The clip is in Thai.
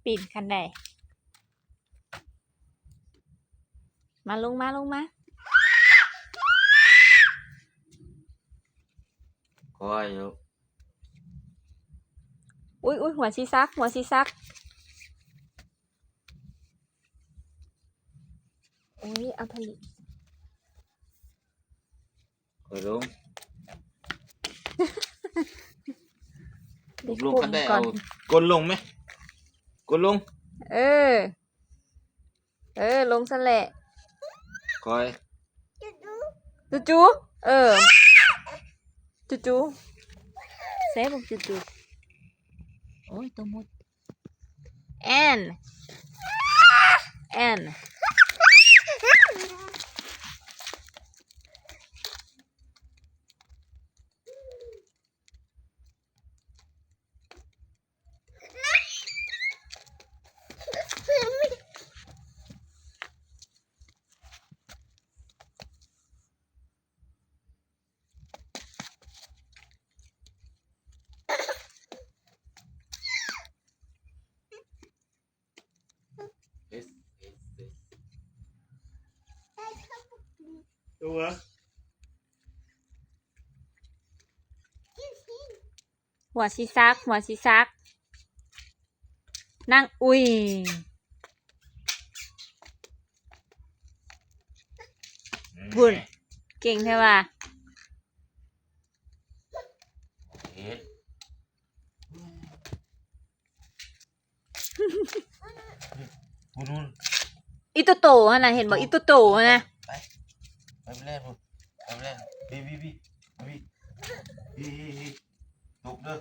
ปีนคันใดมาลงมาคอยอยู่อุ้ยหัวซีซักโอ้ยเอาผลิตคอยลง ได้ ลง กุ้ คั ง นได้ ก่อ เอา น กดลงไหมกดลง เออลงซะแหละ คอย จูจูเซฟบอกจูโอ้ยตัวมดแอนตัว หัวซีซักนั่งอุ้ยบุญเก่งใช่ป่ะ เห็ดพูนู่น อิโตโตะนะเห็นบอกอิโตโตะนะ ไปเล่นพูไปเล่นบีตกเด้อ